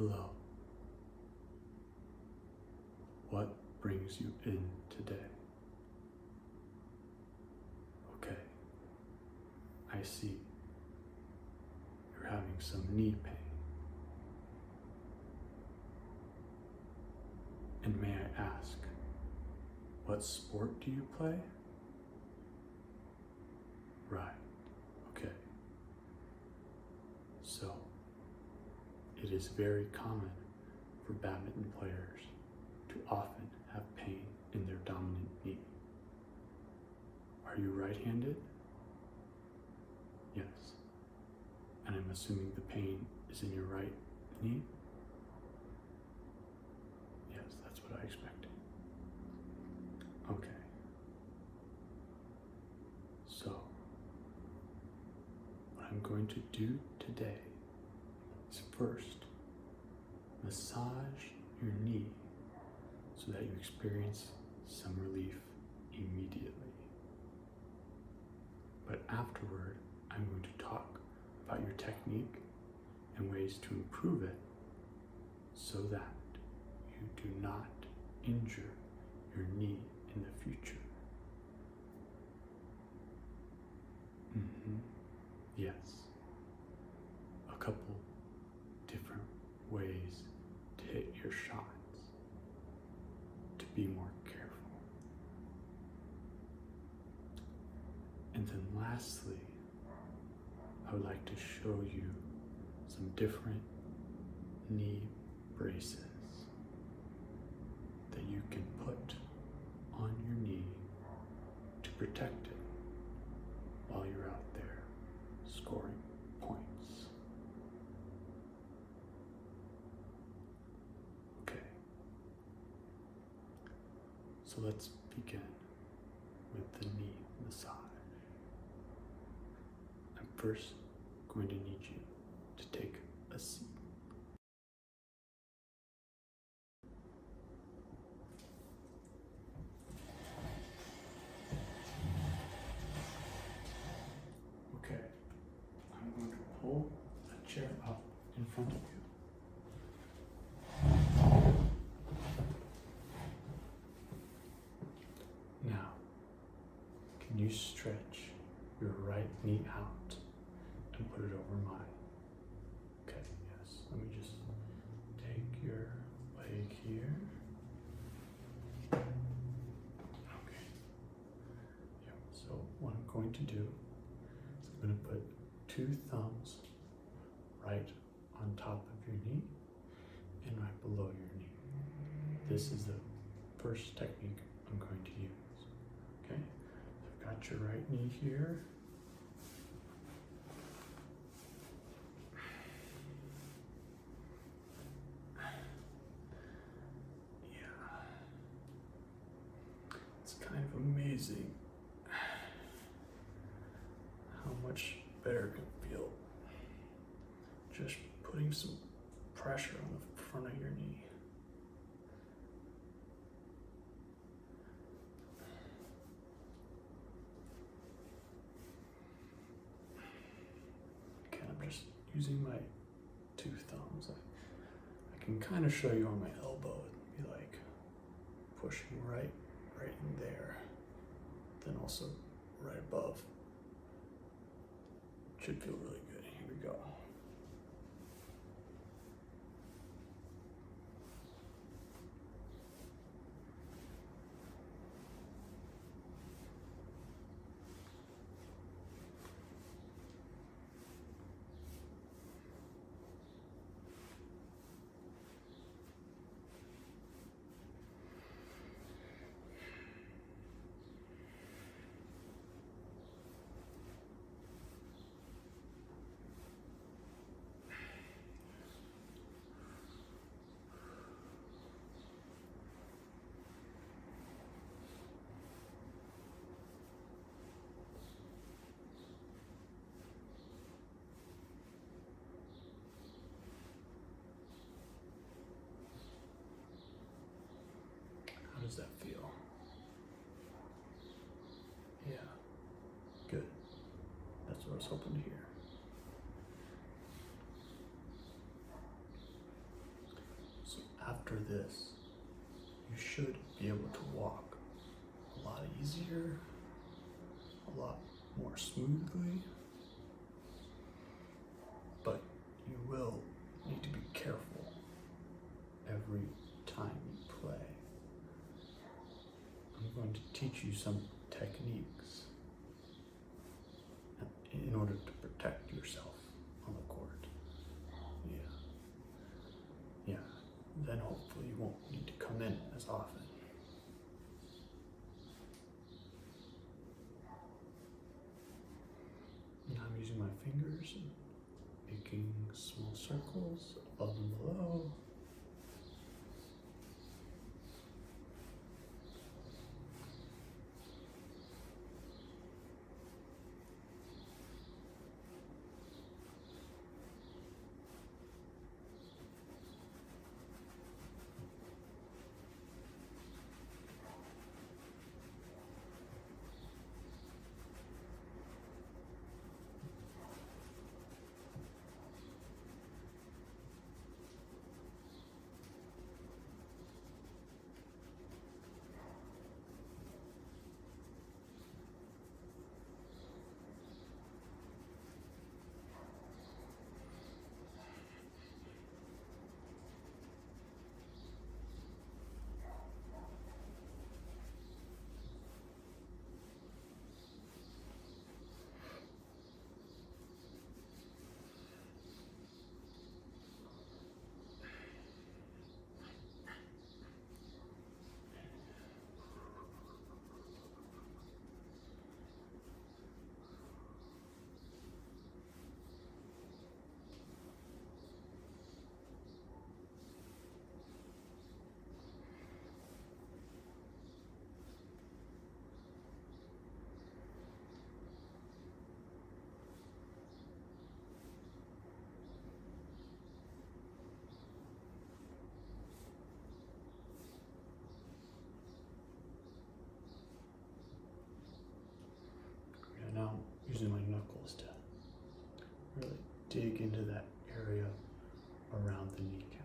Hello. What brings you in today? Okay, I see. You're having some knee pain. And may I ask, what sport do you play? Right, okay. So, it is very common for badminton players to often have pain in their dominant knee. Are you right-handed? Yes. And I'm assuming the pain is in your right knee? Yes, that's what I expected. Okay. So, what I'm going to do today is first massage your knee so that you experience some relief immediately. But afterward, I'm going to talk about your technique and ways to improve it so that you do not injure your knee in the future. Yes. A couple different ways to hit your shots to be more careful. And then lastly, I would like to show you some different knee braces that you can put on your knee to protect it while you're out there scoring points. Okay, so let's begin with the knee massage. I'm first going to need you to take a seat. Okay, I'm going to pull a chair up in front of you. Now, can you stretch your right knee out and put it over mine? Okay, yes. Let me just take your leg here. Okay. Yeah, so what I'm going to do is I'm going to put 2 thumbs right on top of your knee and right below your knee. This is the first technique I'm going to use. Okay, so I've got your right knee here. Yeah, it's kind of amazing how much better it can feel just putting some pressure on the front of your knee. Again, I'm just using my 2 thumbs. I can kind of show you on my elbow. It'd be like pushing right in there, then also right above. Should feel really good. Here we go. How does that feel? Yeah, good. That's what I was hoping to hear. after this, you should be able to walk a lot easier, a lot more smoothly, but you will need to be careful every time you play. I'm going to teach you some techniques in order to protect yourself on the court. Yeah. Then hopefully you won't need to come in as often. Now I'm using my fingers and making small circles above and below. Now I'm using my knuckles to really dig into that area around the kneecap.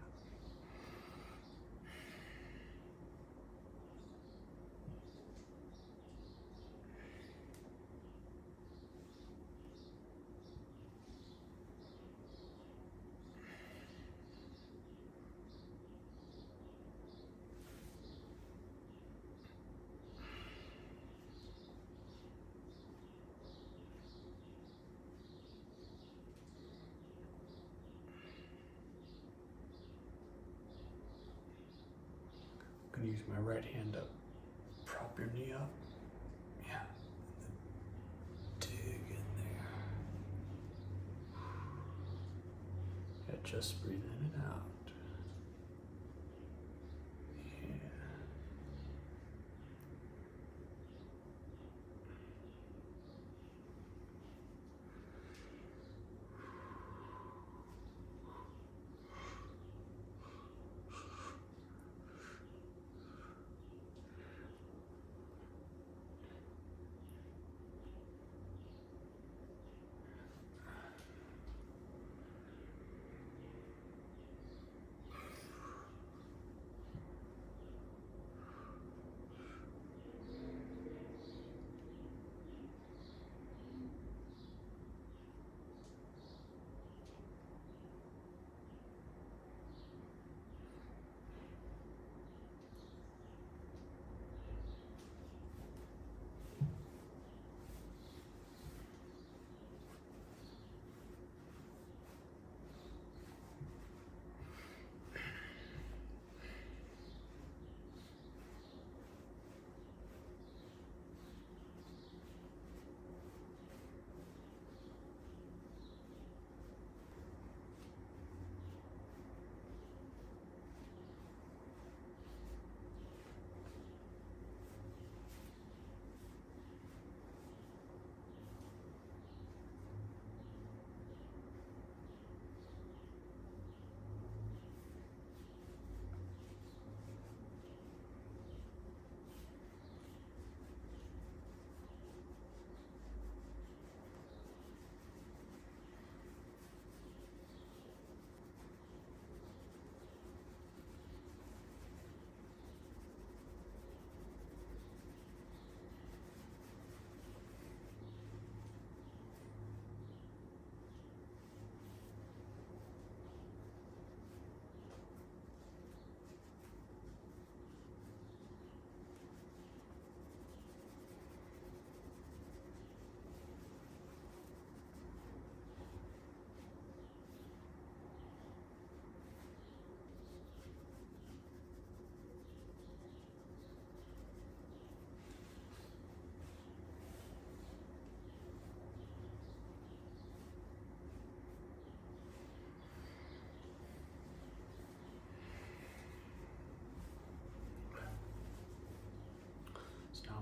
I'm going to use my right hand to prop your knee up. Yeah. Dig in there. Yeah, just breathe in and out. Yeah.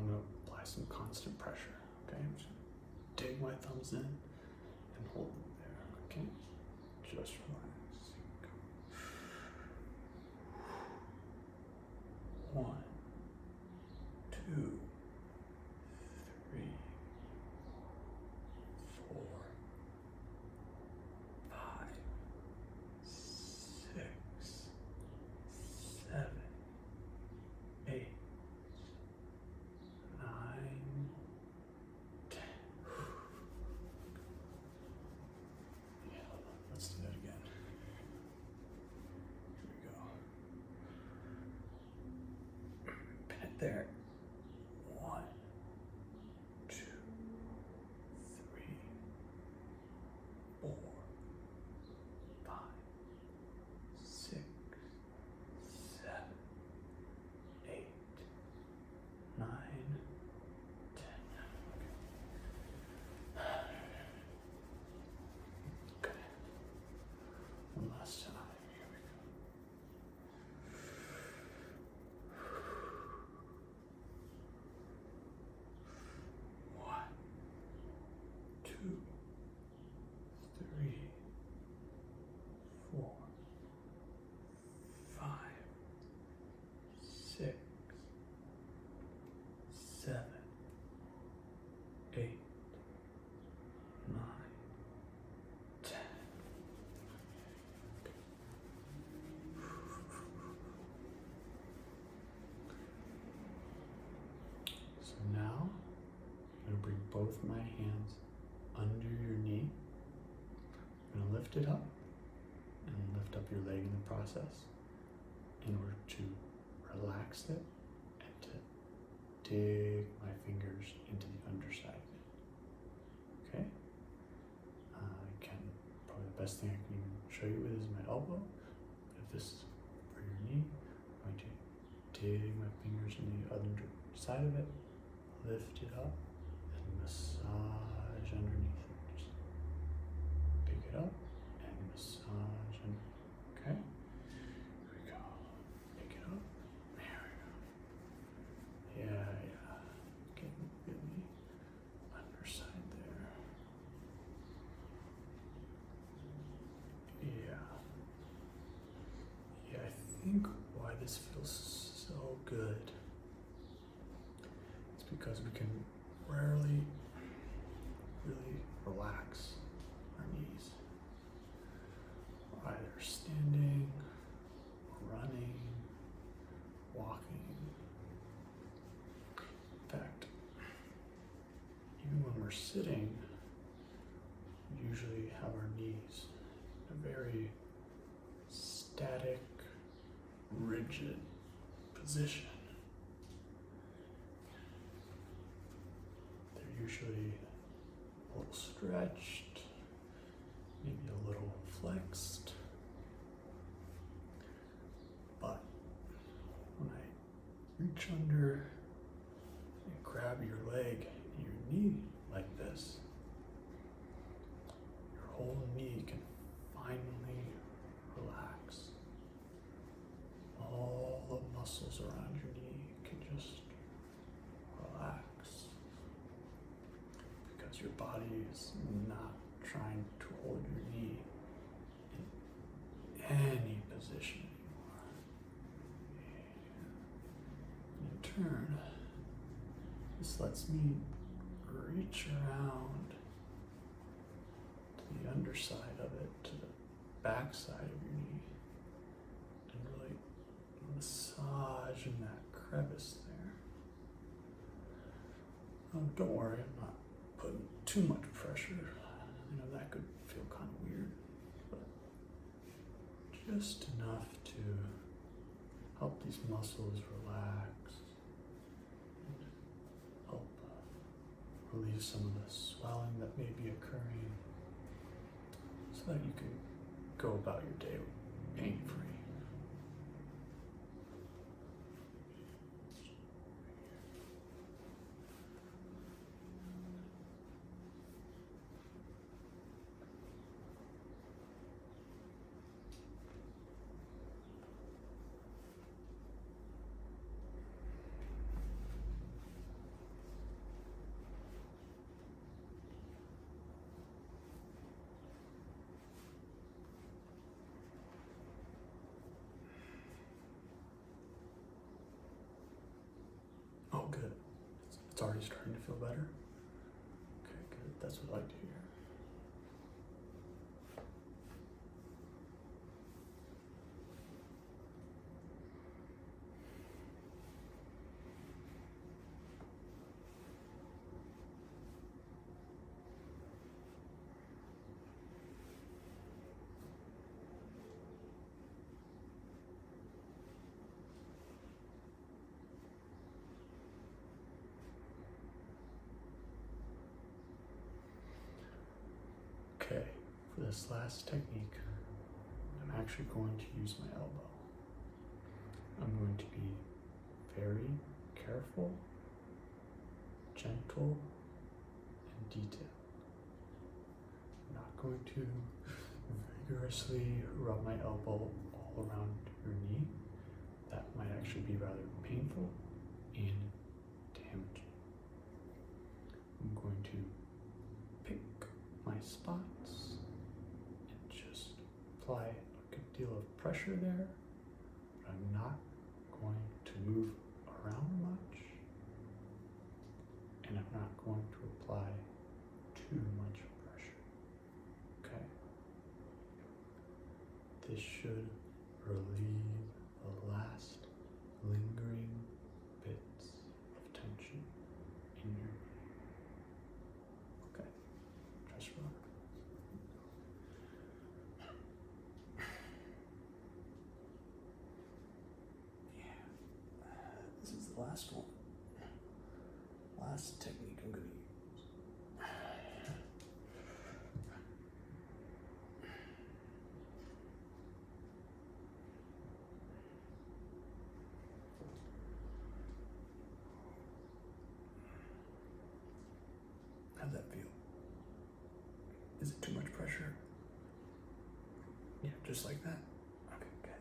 I'm going to apply some constant pressure. Okay, I'm just going to dig my thumbs in and hold them there. Okay, just relax. Go. 1, 2, 3, 4, 5, 6, 7, 8, 9, 10. Yeah, let's do that again. Here we go. Pin it there. 1, 2, 3, 4, 5, 6, 7, 8, 9, 10. Okay. One last time. Here we go. 1, 2, 3, 4, 5, 6, 7, 8, 9, 10. So now I'm going to bring both my hands under your knee. I'm going to lift it up and lift up your leg in the process in order to relax it and to dig my fingers into the underside of it. Okay? Probably the best thing I can even show you with is my elbow. But if this is for your knee, I'm going to dig my fingers into the other side of it, lift it up, and massage underneath it. Just pick it up and massage underneath. Okay? Here we go. Pick it up. There we go. Yeah. Getting really underside there. Yeah, I think why this feels so good is because we can rarely really relax our knees. We're either standing, running, walking. In fact, even when we're sitting, we usually have our knees in a very static, rigid position. They're usually a little stretched, maybe a little flexed. But when I reach under and grab your leg and your knee like this, your whole knee can finally relax. All the muscles around your knee can just relax because your body is not trying to hold your knee in any position anymore. In turn, this lets me reach around to the underside of it, to the back side of your knee, and really massage in that crevice there. Don't worry, I'm not putting too much pressure. I know that could feel kind of weird, but just enough to help these muscles relax and help relieve some of the swelling that may be occurring so that you can go about your day pain-free. already starting to feel better? Okay, good. That's what I like to hear. Okay, for this last technique, I'm actually going to use my elbow. I'm going to be very careful, gentle, and detailed. I'm not going to vigorously rub my elbow all around your knee. That might actually be rather painful and damaging. I'm going to pick my spots and just apply a good deal of pressure there, but I'm not going to move around much, and I'm not going to apply too much pressure. Okay? This should relieve the last lingering bits of tension in your knee. Okay, just relax. This is the last one. Last technique I'm going to use. How's that feel? Is it too much pressure? Yeah, just like that? Okay, good.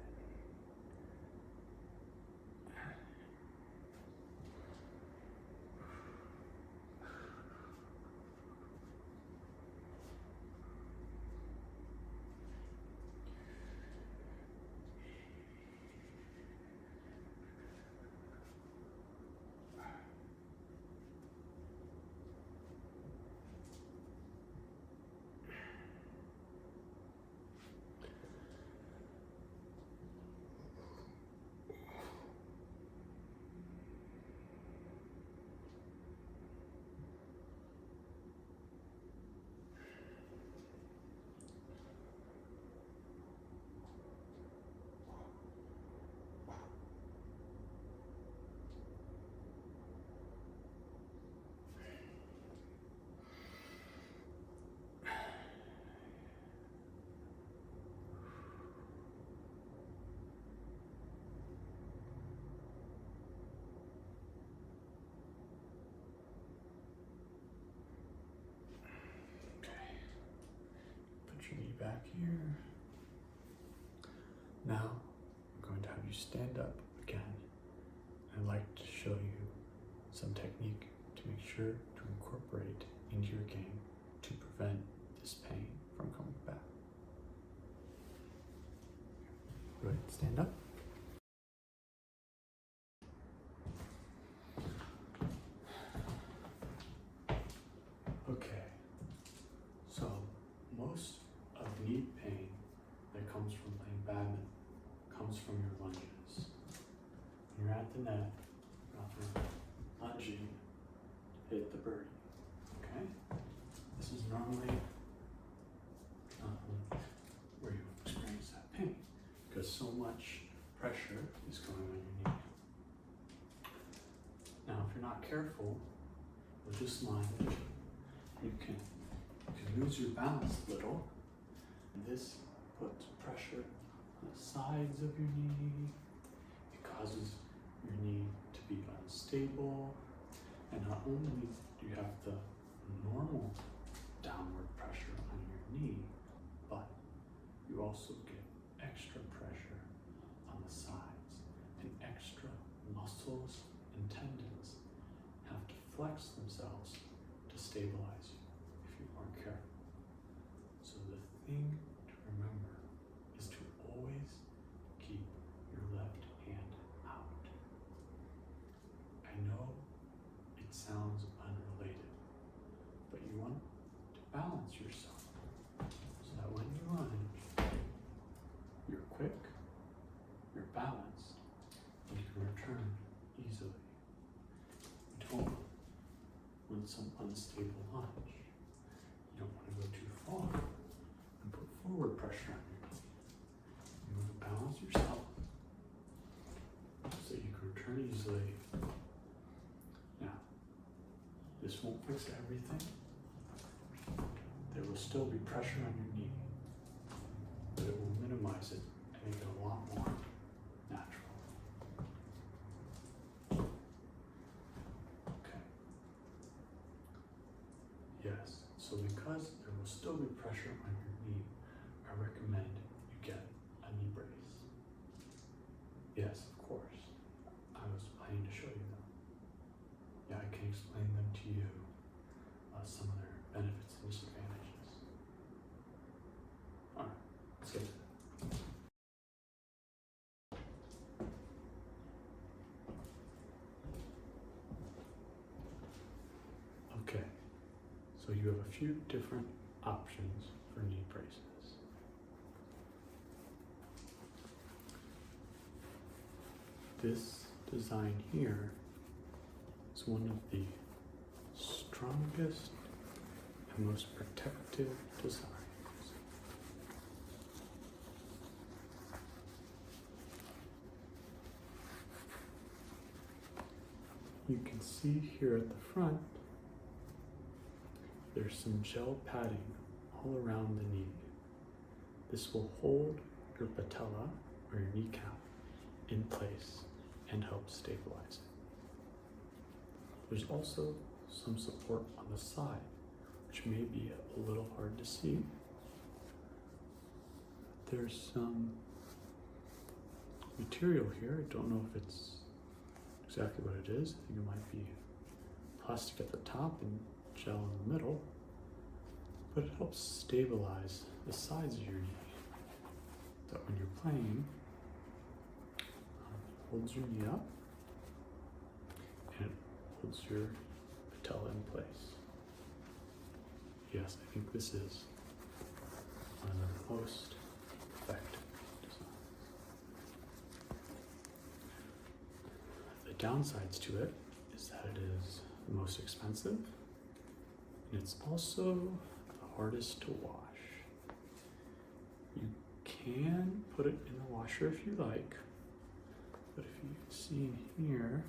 Knee back here. Now I'm going to have you stand up again. I'd like to show you some technique to make sure to incorporate into your game to prevent this pain from coming back. Go ahead, stand up. Okay, so most of knee pain that comes from playing badminton comes from your lunges. When you're at the net, you're lunging, hit the birdie. Okay? This is normally where you experience that pain because so much pressure is going on your knee. Now, if you're not careful, with this line, you can lose your balance a little. And this puts pressure on the sides of your knee. It causes your knee to be unstable. And not only do you have the normal downward pressure on your knee, but you also get extra pressure on the sides, and extra muscles and tendons have to flex themselves to stabilize you if you aren't careful. So the thing to remember is to always keep your left hand out. I know it it sounds unrelated, but you want to balance yourself so that when you lunge, you're quick, you're balanced, and you can return easily. You don't want some unstable lunge. You don't want to go too far and put forward pressure on your knee. You want to balance yourself so you can return easily. Now, this won't fix everything. There will still be pressure on your knee, but it will minimize it and make it a lot more natural. Okay. Yes, so because there will still be pressure on your knee, I recommend you get a knee brace. Yes, of course. I was planning to show you them. Yeah, I can explain them to you, some of their benefits and disadvantages. All right, let's get to that. Okay, so you have a few different options for knee braces. This design here is one of the strongest and most protective designs. You can see here at the front, there's some gel padding all around the knee. This will hold your patella or your kneecap in place and help stabilize it. There's also some support on the side, which may be a little hard to see. There's some material here. I don't know if it's exactly what it is. I think it might be plastic at the top and gel in the middle, but it helps stabilize the sides of your knee. So when you're playing, it holds your knee up and it holds your patella in place. Yes, I think this is one of the most effective designs. The downsides to it is that it is the most expensive, and it's also the hardest to wash. You can put it in the washer if you like, but if you see in here,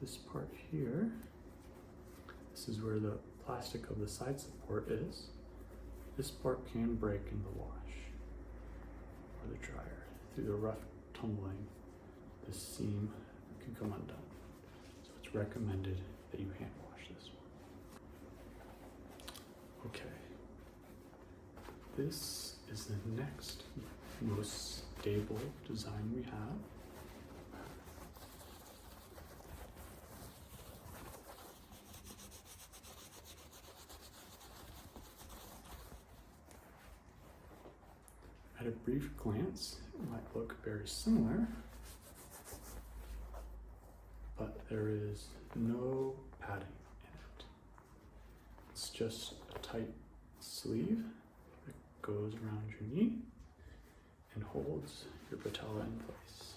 this part here, this is where the plastic of the side support is. This part can break in the wash or the dryer. Through the rough tumbling, this seam can come undone. So it's recommended that you hand wash this one. Okay. This is the next most stable design we have. At a brief glance, it might look very similar, but there is no padding in it. It's just a tight sleeve that goes around your knee and holds your patella in place.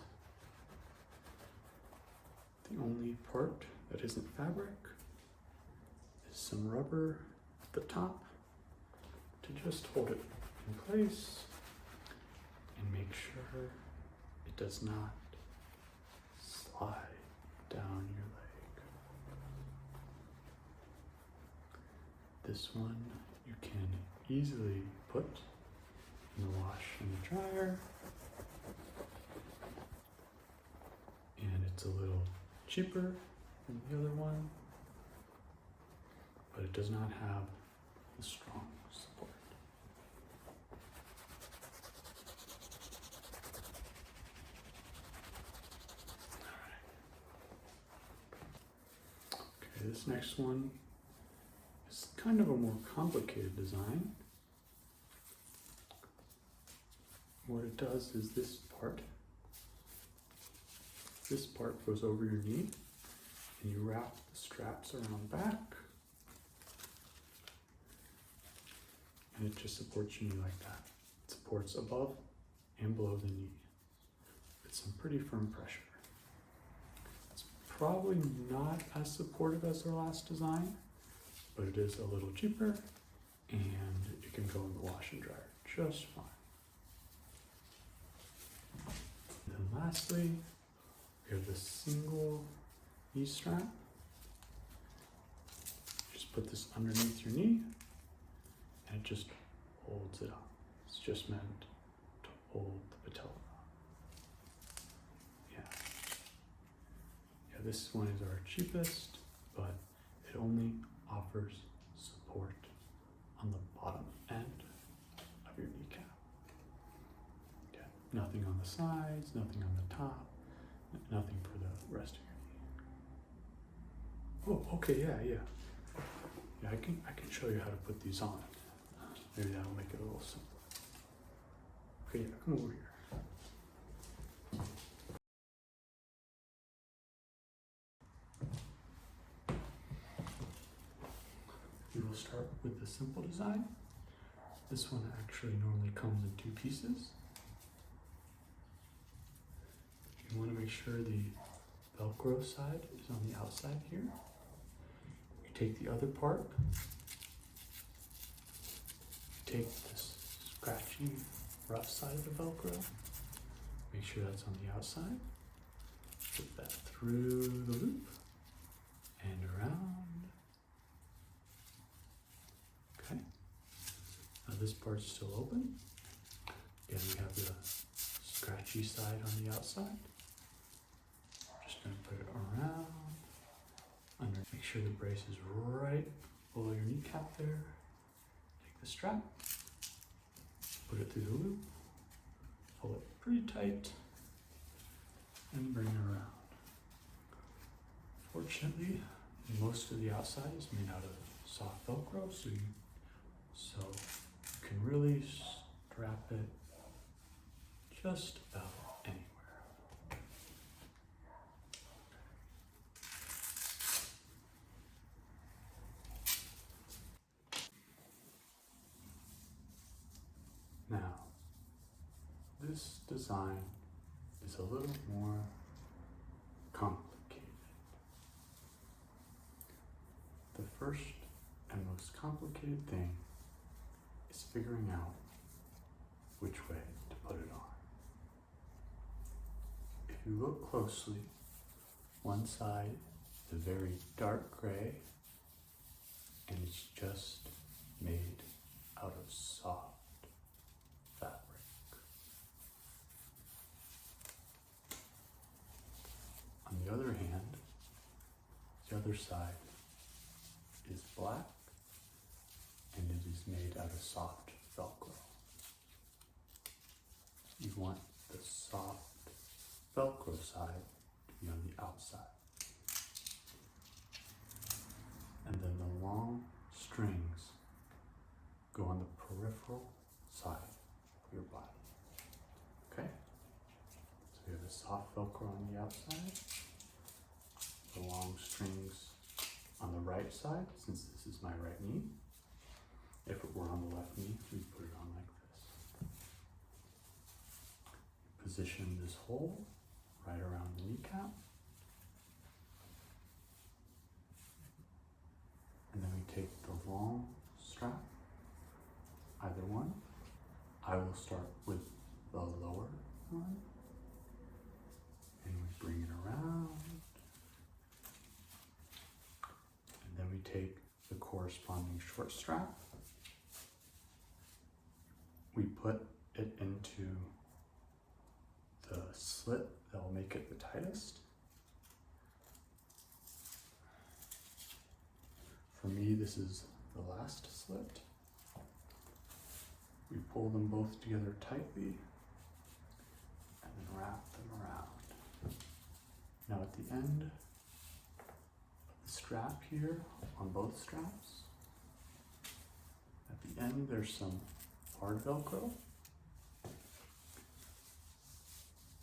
The only part that isn't fabric is some rubber at the top to just hold it in place and make sure it does not slide down your leg. This one you can easily put in the wash and the dryer, and it's a little cheaper than the other one, but it does not have the strong support. Okay, this next one is kind of a more complicated design. What it does is this part goes over your knee and you wrap the straps around back, and it just supports your knee like that. It supports above and below the knee with some pretty firm pressure. It's probably not as supportive as our last design, but it is a little cheaper, and it can go in the wash and dryer just fine. And then lastly, we have the single knee strap. Just put this underneath your knee, and it just holds it up. It's just meant to hold the patella. Yeah, this one is our cheapest, but it only offers support on the bottom end of your kneecap. Yeah, nothing on the sides, nothing on the top, nothing for the rest of your knee. Oh, okay, yeah. Yeah, I can show you how to put these on. Maybe that'll make it a little simpler. Okay, yeah, come over here. We will start with the simple design. This one actually normally comes in two pieces. You want to make sure the Velcro side is on the outside here. You take the other part, take this scratchy, rough side of the Velcro, make sure that's on the outside, put that through the loop and around. Okay, now this part's still open. Again, we have the scratchy side on the outside. Just gonna put it around, under, make sure the brace is right below your kneecap there. Take the strap, put it through the loop, pull it pretty tight, and bring it around. Fortunately, most of the outside is made out of soft Velcro, so you can really strap it just about anywhere. Now, this design is a little more complicated. The first and most complicated thing is figuring out which way to put it on. If you look closely, one side is a very dark gray, and it's just made out of soft fabric. On the other hand, the other side is black, and it is made out of soft Velcro. You want the soft Velcro side to be on the outside. And then the long strings go on the peripheral side of your body. Okay? So we have the soft Velcro on the outside, the long strings on the right side, since this is my right knee. If it were on the left knee, we'd put it on like this. Position this hole right around the kneecap. And then we take the long strap, either one. I will start with the lower one. And we bring it around. And then we take the corresponding short strap. We put it into the slit that will make it the tightest. For me, this is the last slit. We pull them both together tightly and then wrap them around. Now at the end of the strap here, on both straps, at the end there's some hard Velcro.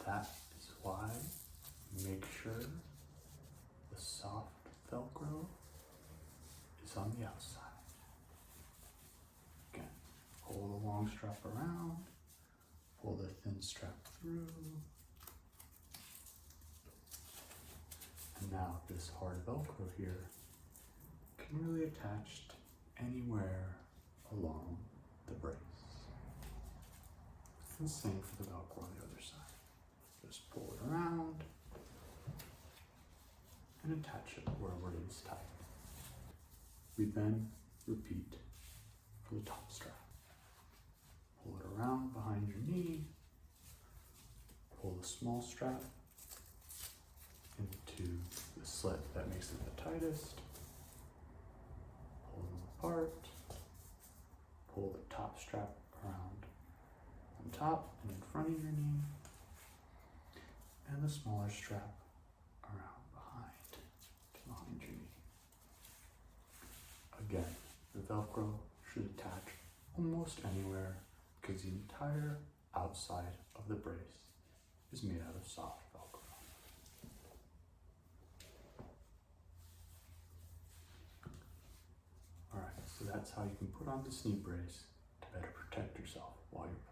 That is why you make sure the soft Velcro is on the outside. Again, pull the long strap around, pull the thin strap through, and now this hard Velcro here can really attach to anywhere along the brace. It's the same for the Velcro on the other side. Just pull it around and attach it wherever it is tight. We then repeat for the top strap. Pull it around behind your knee, pull the small strap into the slit that makes it the tightest, pull them apart, pull the top strap around on top and in front of your knee, and the smaller strap around behind your knee. Again, the Velcro should attach almost anywhere because the entire outside of the brace is made out of soft Velcro. Alright, so that's how you can put on this knee brace to better protect yourself while you're